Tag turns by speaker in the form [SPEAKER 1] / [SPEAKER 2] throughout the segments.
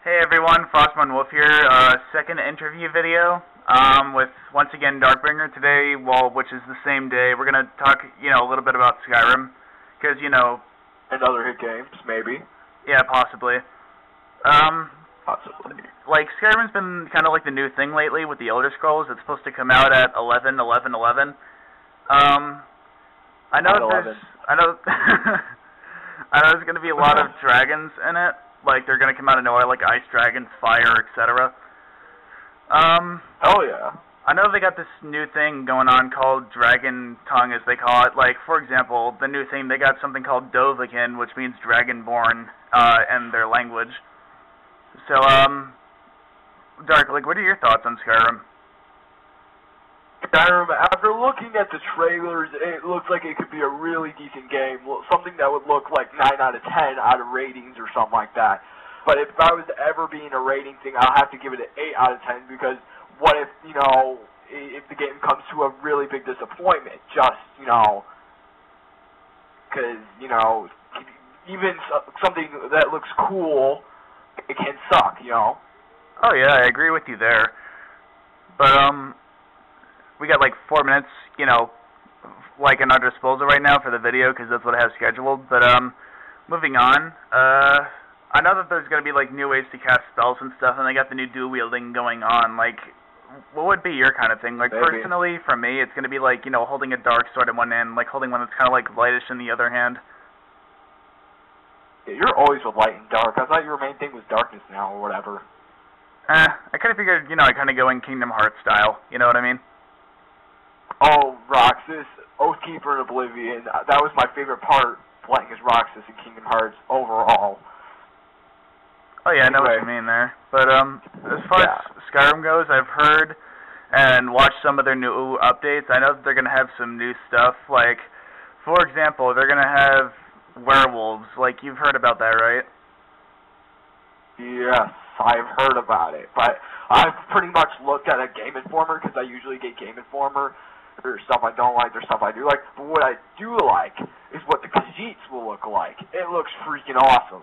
[SPEAKER 1] Hey everyone, frostmournwolf here, second interview video, with, once again, Darkbringer today, which is the same day. We're gonna talk, a little bit about Skyrim, because,
[SPEAKER 2] And other hit games, maybe.
[SPEAKER 1] Yeah, possibly.
[SPEAKER 2] Possibly.
[SPEAKER 1] Like, Skyrim's been kind of like the new thing lately with the Elder Scrolls. It's supposed to come out at 11/11/11. I know there's gonna be a lot of dragons in it. Like, they're going to come out of nowhere, like ice dragons, fire, etc.
[SPEAKER 2] Oh, yeah.
[SPEAKER 1] I know they got this new thing going on called Dragon Tongue, as they call it. Like, for example, the new thing, they got something called Dovahkiin, which means Dragonborn, in their language. So, Dark, like, what are your thoughts on Skyrim?
[SPEAKER 2] Skyrim, after looking at the trailers, it looks like it could be a really decent game. Something that would look like 9 out of 10 out of ratings or something like that. But if I was to ever be in a rating thing, I'll have to give it an 8 out of 10 because what if, if the game comes to a really big disappointment? Just, because, even something that looks cool, it can suck,
[SPEAKER 1] Oh, yeah, I agree with you there. But, we got like 4 minutes, like in our disposal right now for the video because that's what I have scheduled. But moving on, I know that there's gonna be like new ways to cast spells and stuff, and they got the new dual wielding going on. Like, what would be your kind of thing? Like,
[SPEAKER 2] Maybe.
[SPEAKER 1] Personally, for me, it's gonna be like holding a dark sword in one hand, like holding one that's kind of like lightish in the other hand.
[SPEAKER 2] Yeah, you're always with light and dark. I thought your main thing was darkness now or whatever.
[SPEAKER 1] I kind of figured, I kind of go in Kingdom Hearts style. You know what I mean?
[SPEAKER 2] Oh, Roxas, Oathkeeper and Oblivion. That was my favorite part, playing as Roxas in Kingdom Hearts overall.
[SPEAKER 1] Oh yeah, I know what you mean there. But as far as Skyrim goes, I've heard and watched some of their new updates. I know that they're going to have some new stuff. Like, for example, they're going to have werewolves. Like, you've heard about that, right?
[SPEAKER 2] Yes, I've heard about it. But I've pretty much looked at a Game Informer because I usually get Game Informer. There's stuff I don't like, there's stuff I do like. But what I do like is what the Khajiits will look like. It looks freaking awesome.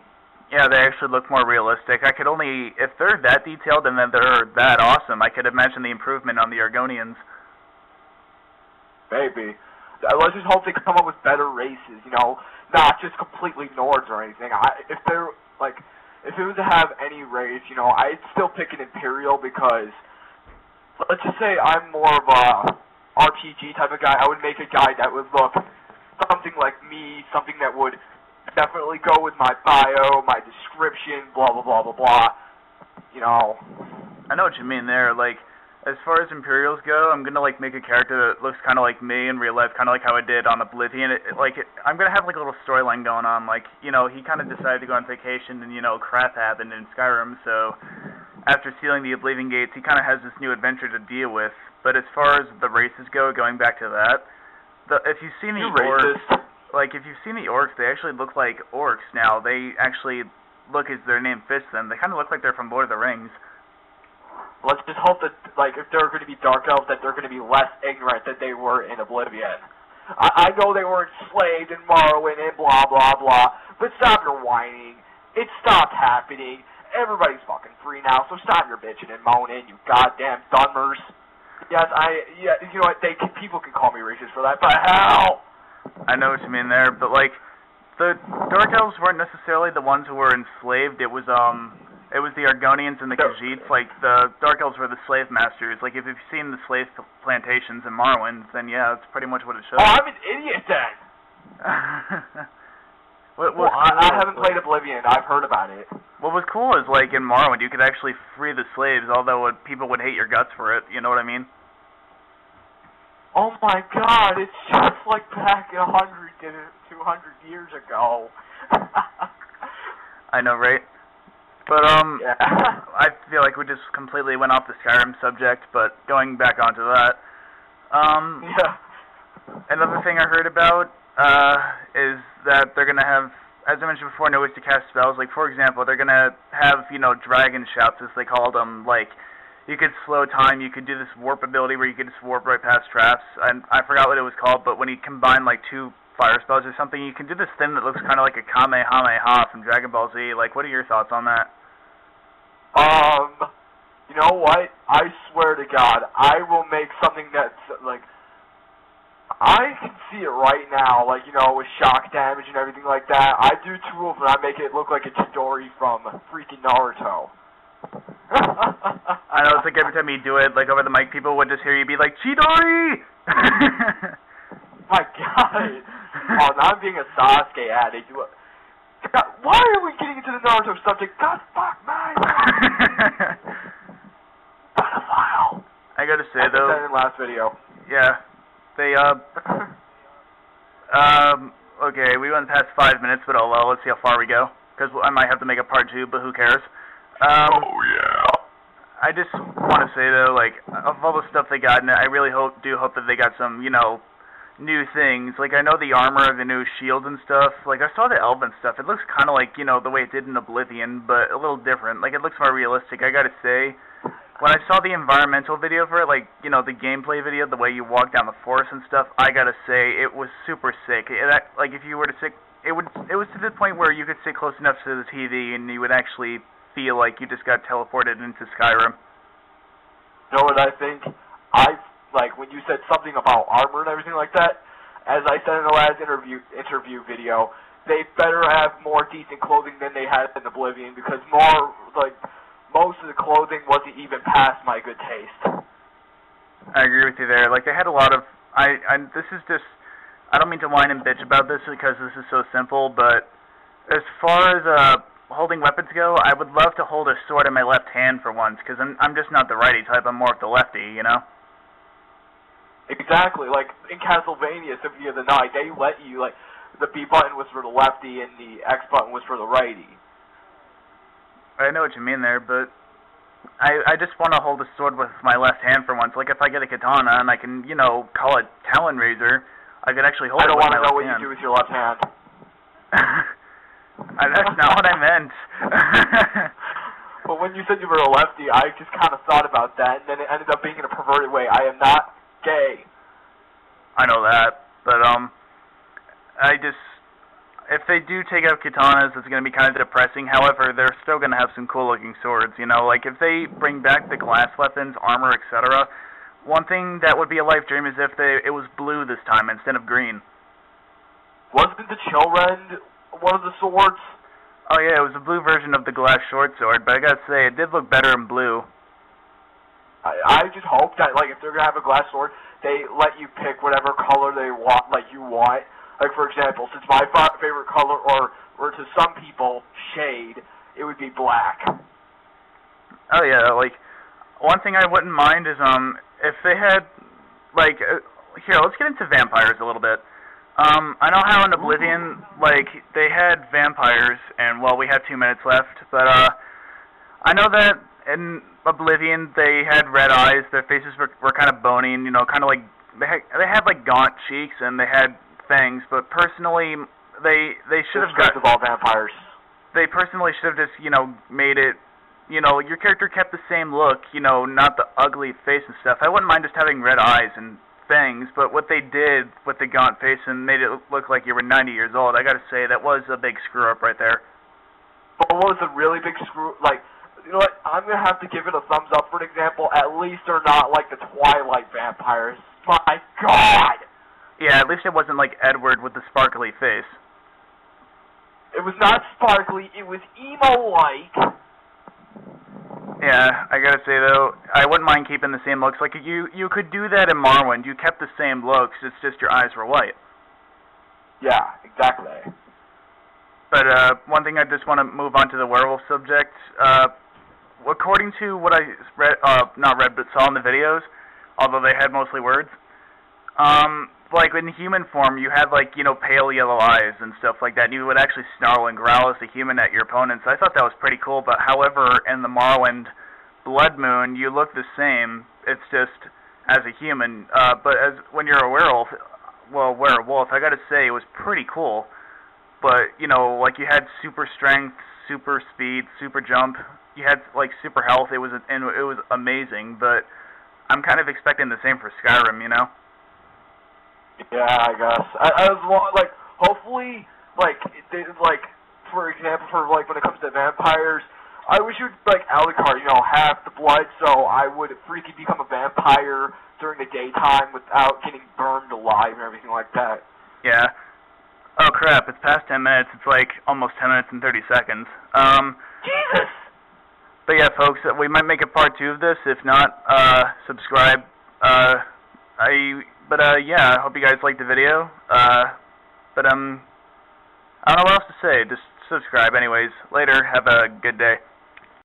[SPEAKER 1] Yeah, they actually look more realistic. I could only, if they're that detailed and then they're that awesome, I could imagine the improvement on the Argonians.
[SPEAKER 2] Maybe. Let's just hope they come up with better races, not just completely Nords or anything. If it was to have any race, I'd still pick an Imperial because, let's just say I'm more of a RPG type of guy. I would make a guy that would look something like me, something that would definitely go with my bio, my description, blah, blah, blah, blah, blah.
[SPEAKER 1] I know what you mean there. Like, as far as Imperials go, I'm going to, make a character that looks kind of like me in real life, kind of like how I did on Oblivion. I'm going to have, a little storyline going on. Like, he kind of decided to go on vacation and, crap happened in Skyrim, so after sealing the Oblivion Gates, he kind of has this new adventure to deal with. But as far as the races go, going back to that, if you've seen the orcs, if you've seen the orcs, they actually look like orcs now. They actually look, as their name fits them, they kind of look like they're from Lord of the Rings.
[SPEAKER 2] Let's just hope that, if they're going to be Dark Elves, that they're going to be less ignorant than they were in Oblivion. I know they were enslaved in Morrowind and blah, blah, blah, but stop your whining. It stopped happening. Everybody's fucking free now, so stop your bitching and moaning, you goddamn Dunmers. Yes, you know what, people can call me racist for that, but hell!
[SPEAKER 1] I know what you mean there, but, the Dark Elves weren't necessarily the ones who were enslaved. It was the Argonians and the Khajiits. The Dark Elves were the slave masters. If you've seen the slave plantations in Morrowind, then yeah, that's pretty much what it shows.
[SPEAKER 2] Oh, I'm an idiot then! I haven't played Oblivion. I've heard about it.
[SPEAKER 1] What was cool is, in Morrowind, you could actually free the slaves, although people would hate your guts for it. You know what I mean?
[SPEAKER 2] Oh my god, it's just like back 100 to 200 years ago.
[SPEAKER 1] I know, right? But,
[SPEAKER 2] yeah.
[SPEAKER 1] I feel like we just completely went off the Skyrim subject, but going back onto that,
[SPEAKER 2] yeah.
[SPEAKER 1] Another thing I heard about, is that they're gonna have, as I mentioned before, new ways to cast spells. For example, they're gonna have, dragon shouts, as they called them. You could slow time, you could do this warp ability where you could just warp right past traps. I forgot what it was called, but when you combine, 2 fire spells or something, you can do this thing that looks kind of like a Kamehameha from Dragon Ball Z. What are your thoughts on that?
[SPEAKER 2] You know what? I swear to God, I will make something that's, like, I can see it right now, like, you know, with shock damage and everything like that. I do 2 of them, I make it look like a Chidori from freaking Naruto.
[SPEAKER 1] I know, it's like every time you do it, like, over the mic, people would just hear you be like, Chidori!
[SPEAKER 2] My God. Oh, now I'm being a Sasuke addict. God, why are we getting into the Naruto subject? God, fuck, man. Pedophile.
[SPEAKER 1] I gotta say, though.
[SPEAKER 2] I said in the last video.
[SPEAKER 1] Yeah. They, okay, we went past 5 minutes, but oh well, let's see how far we go. Because I might have to make a part 2, but who cares?
[SPEAKER 2] Oh, yeah.
[SPEAKER 1] I just want to say, though, like, of all the stuff they got in it, I really do hope that they got some, you know, new things. Like, I know the armor, the new shield and stuff. Like, I saw the elven stuff. It looks kind of like, you know, the way it did in Oblivion, but a little different. Like, it looks more realistic. I gotta say, when I saw the environmental video for it, like, you know, the gameplay video, the way you walk down the forest and stuff, I gotta say, it was super sick. Like, if you were to sit, it was to the point where you could sit close enough to the TV and you would actually feel like you just got teleported into Skyrim.
[SPEAKER 2] You know what I think? Like, when you said something about armor and everything like that, as I said in the last interview video, they better have more decent clothing than they had in Oblivion, because most of the clothing wasn't even past my good taste.
[SPEAKER 1] I agree with you there. Like, they had a lot of, this is just, I don't mean to whine and bitch about this because this is so simple, but as far as, holding weapons go, I would love to hold a sword in my left hand for once, because I'm just not the righty type, I'm more of the lefty, you know?
[SPEAKER 2] Exactly, like, in Castlevania Symphony of the Night, they let you, like, the B button was for the lefty and the X button was for the righty.
[SPEAKER 1] I know what you mean there, but I just want to hold a sword with my left hand for once. Like, if I get a katana and I can, you know, call it Talon Razor, I could actually hold it with my left hand.
[SPEAKER 2] I don't want to know what you do with your left hand.
[SPEAKER 1] That's not what I meant.
[SPEAKER 2] But when you said you were a lefty, I just kind of thought about that, and then it ended up being in a perverted way. I am not gay.
[SPEAKER 1] I know that, but, if they do take out katanas, it's going to be kind of depressing. However, they're still going to have some cool-looking swords, you know? Like, if they bring back the glass weapons, armor, etc., one thing that would be a life dream is if it was blue this time instead of green.
[SPEAKER 2] Wasn't the Chillrend one of the swords?
[SPEAKER 1] Oh, yeah, it was a blue version of the glass short sword, but I gotta say, it did look better in blue.
[SPEAKER 2] I just hope that, like, if they're going to have a glass sword, they let you pick whatever color they want, like, you want. Like, for example, since my favorite color, or to some people, shade, it would be black.
[SPEAKER 1] Oh, yeah, like, one thing I wouldn't mind is, if they had, like, here, let's get into vampires a little bit. I know how in Oblivion, like, they had vampires, and, well, we have 2 minutes left, but, I know that in Oblivion, they had red eyes, their faces were kind of bony, and, you know, kind of like, they had, like, gaunt cheeks, and they had fangs, but personally, they should have got...
[SPEAKER 2] of all vampires.
[SPEAKER 1] They personally should have just, you know, made it, you know, your character kept the same look, you know, not the ugly face and stuff. I wouldn't mind just having red eyes and fangs, but what they did with the gaunt face and made it look like you were 90 years old, I gotta say, that was a big screw-up right there.
[SPEAKER 2] But what was a really big screw, like, you know what, I'm gonna have to give it a thumbs up for an example. At least they're not like the Twilight vampires. My God!
[SPEAKER 1] Yeah, at least it wasn't like Edward with the sparkly face.
[SPEAKER 2] It was not sparkly, it was emo-like.
[SPEAKER 1] Yeah, I gotta say though, I wouldn't mind keeping the same looks. Like, you could do that in Morrowind. You kept the same looks, it's just your eyes were white.
[SPEAKER 2] Yeah, exactly.
[SPEAKER 1] But, one thing I just want to move on to the werewolf subject. According to what I read, not read, but saw in the videos, although they had mostly words, like, in human form, you had, like, you know, pale yellow eyes and stuff like that, and you would actually snarl and growl as a human at your opponents. I thought that was pretty cool, but however, in the Morrowind Blood Moon, you look the same, it's just as a human, but when you're a werewolf, I gotta say, it was pretty cool. But, you know, like, you had super strength, super speed, super jump, you had, like, super health, it was amazing, but I'm kind of expecting the same for Skyrim, you know?
[SPEAKER 2] Yeah, I guess. I was, like, hopefully, like, for example, for, like, when it comes to vampires, I wish you'd, like, Alucard, you know, have the blood so I would freaking become a vampire during the daytime without getting burned alive and everything like that.
[SPEAKER 1] Yeah. Oh, crap, it's past 10 minutes. It's like almost 10 minutes and 30 seconds.
[SPEAKER 2] Jesus!
[SPEAKER 1] But yeah, folks, we might make a part 2 of this. If not, subscribe. Yeah, I hope you guys liked the video. I don't know what else to say. Just subscribe anyways. Later. Have a good day.